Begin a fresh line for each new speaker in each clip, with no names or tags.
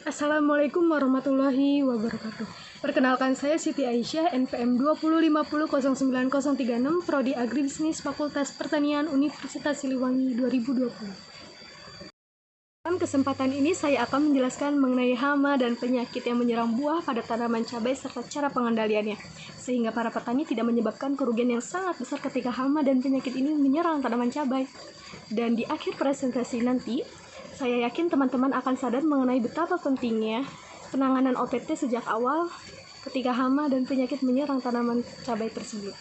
Assalamualaikum warahmatullahi wabarakatuh. Perkenalkan, saya Siti Aisyah, NPM 205009036, Prodi Agribisnis Fakultas Pertanian Universitas Siliwangi 2020. Dalam kesempatan ini saya akan menjelaskan mengenai hama dan penyakit yang menyerang buah pada tanaman cabai serta cara pengendaliannya, sehingga para petani tidak menyebabkan kerugian yang sangat besar ketika hama dan penyakit ini menyerang tanaman cabai. Dan di akhir presentasi nanti, saya yakin teman-teman akan sadar mengenai betapa pentingnya penanganan OPT sejak awal ketika hama dan penyakit menyerang tanaman cabai tersebut.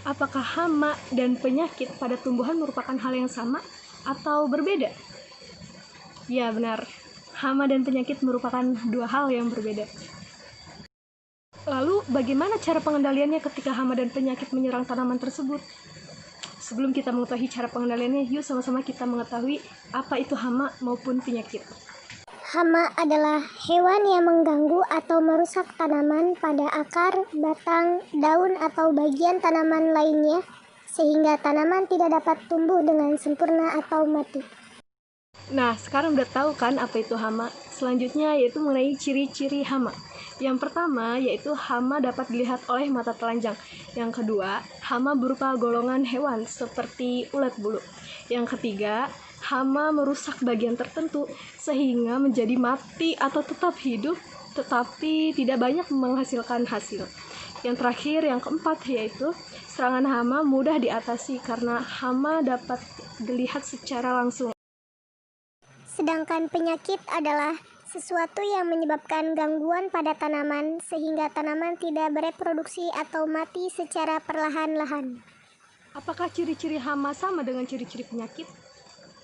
Apakah hama dan penyakit pada tumbuhan merupakan hal yang sama atau berbeda? Ya, benar. Hama dan penyakit merupakan dua hal yang berbeda. Lalu, bagaimana cara pengendaliannya ketika hama dan penyakit menyerang tanaman tersebut? Sebelum kita mengetahui cara pengendaliannya, yuk sama-sama kita mengetahui apa itu hama maupun penyakit.
Hama adalah hewan yang mengganggu atau merusak tanaman pada akar, batang, daun, atau bagian tanaman lainnya, sehingga tanaman tidak dapat tumbuh dengan sempurna atau mati.
Nah, sekarang udah tahu kan apa itu hama? Selanjutnya yaitu mengenai ciri-ciri hama. Yang pertama yaitu hama dapat dilihat oleh mata telanjang. Yang kedua, hama berupa golongan hewan seperti ulat bulu. Yang ketiga, hama merusak bagian tertentu sehingga menjadi mati atau tetap hidup tetapi tidak banyak menghasilkan hasil. Yang terakhir, yang keempat, yaitu serangan hama mudah diatasi karena hama dapat dilihat secara langsung.
Sedangkan penyakit adalah sesuatu yang menyebabkan gangguan pada tanaman sehingga tanaman tidak bereproduksi atau mati secara perlahan-lahan.
Apakah ciri-ciri hama sama dengan ciri-ciri penyakit?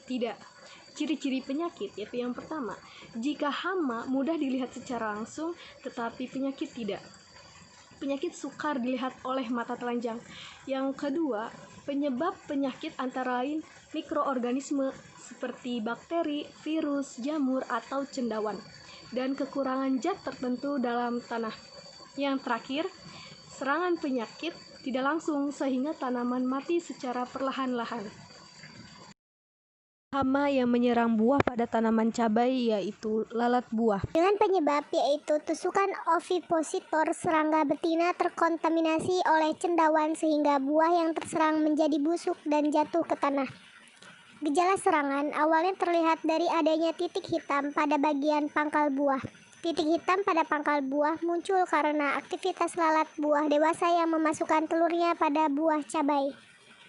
Tidak. Ciri-ciri penyakit yaitu yang pertama, jika hama mudah dilihat secara langsung tetapi penyakit tidak. Penyakit sukar dilihat oleh mata telanjang. Yang kedua, penyebab penyakit antara lain mikroorganisme seperti bakteri, virus, jamur, atau cendawan, dan kekurangan zat tertentu dalam tanah. Yang terakhir, serangan penyakit tidak langsung sehingga tanaman mati secara perlahan-lahan. Hama yang menyerang buah pada tanaman cabai yaitu lalat buah.
Dengan penyebab yaitu tusukan ovipositor serangga betina terkontaminasi oleh cendawan sehingga buah yang terserang menjadi busuk dan jatuh ke tanah. Gejala serangan awalnya terlihat dari adanya titik hitam pada bagian pangkal buah. Titik hitam pada pangkal buah muncul karena aktivitas lalat buah dewasa yang memasukkan telurnya pada buah cabai.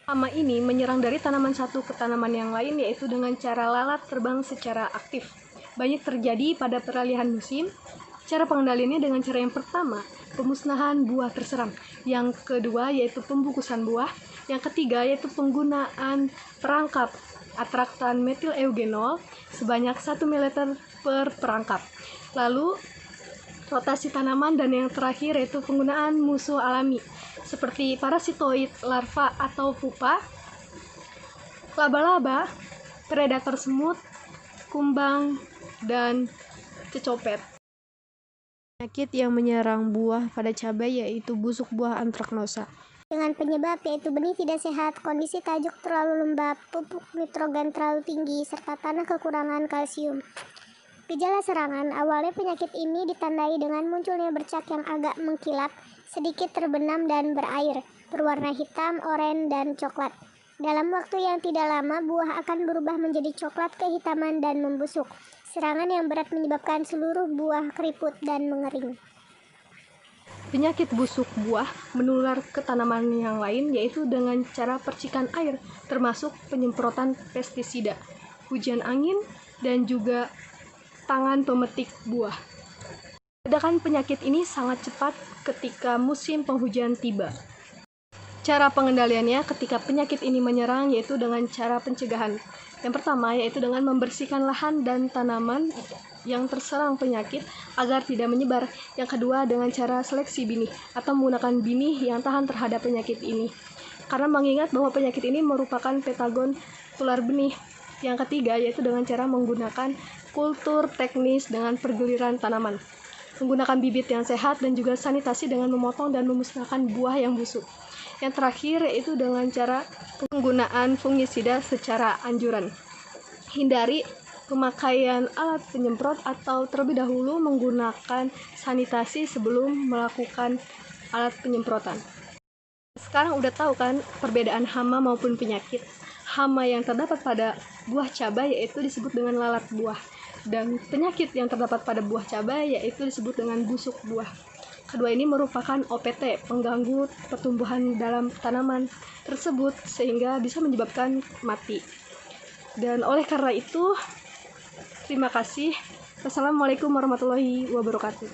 Hama ini menyerang dari tanaman satu ke tanaman yang lain yaitu dengan cara lalat terbang secara aktif. Banyak terjadi pada peralihan musim. Cara pengendaliannya dengan cara yang pertama, pemusnahan buah terserang. Yang kedua yaitu pembungkusan buah. Yang ketiga yaitu penggunaan perangkap atraktan metil eugenol sebanyak 1 ml per perangkap. Lalu rotasi tanaman, dan yang terakhir yaitu penggunaan musuh alami seperti parasitoid, larva atau pupa, laba-laba, predator semut, kumbang, dan cecopet. Penyakit yang menyerang buah pada cabai yaitu busuk buah antraknosa.
Dengan penyebab yaitu benih tidak sehat, kondisi tajuk terlalu lembab, pupuk nitrogen terlalu tinggi, serta tanah kekurangan kalsium. Gejala serangan awalnya penyakit ini ditandai dengan munculnya bercak yang agak mengkilap, sedikit terbenam dan berair, berwarna hitam, oranye, dan coklat. Dalam waktu yang tidak lama, buah akan berubah menjadi coklat kehitaman dan membusuk. Serangan yang berat menyebabkan seluruh buah keriput dan mengering.
Penyakit busuk buah menular ke tanaman yang lain yaitu dengan cara percikan air, termasuk penyemprotan pestisida, hujan angin, dan juga tangan pemetik buah. Ledakan penyakit ini sangat cepat ketika musim penghujan tiba. Cara pengendaliannya ketika penyakit ini menyerang yaitu dengan cara pencegahan. Yang pertama yaitu dengan membersihkan lahan dan tanaman yang terserang penyakit agar tidak menyebar. Yang kedua dengan cara seleksi binih atau menggunakan binih yang tahan terhadap penyakit ini. Karena mengingat bahwa penyakit ini merupakan patagon tular benih. Yang ketiga yaitu dengan cara menggunakan kultur teknis dengan pergiliran tanaman. Menggunakan bibit yang sehat dan juga sanitasi dengan memotong dan memusnahkan buah yang busuk. Yang terakhir yaitu dengan cara penggunaan fungisida secara anjuran. Hindari pemakaian alat penyemprot atau terlebih dahulu menggunakan sanitasi sebelum melakukan alat penyemprotan. Sekarang udah tahu kan perbedaan hama maupun penyakit. Hama yang terdapat pada buah cabai yaitu disebut dengan lalat buah, dan penyakit yang terdapat pada buah cabai yaitu disebut dengan busuk buah. Kedua ini merupakan OPT, pengganggu pertumbuhan dalam tanaman tersebut sehingga bisa menyebabkan mati. Dan oleh karena itu, terima kasih. Wassalamualaikum warahmatullahi wabarakatuh.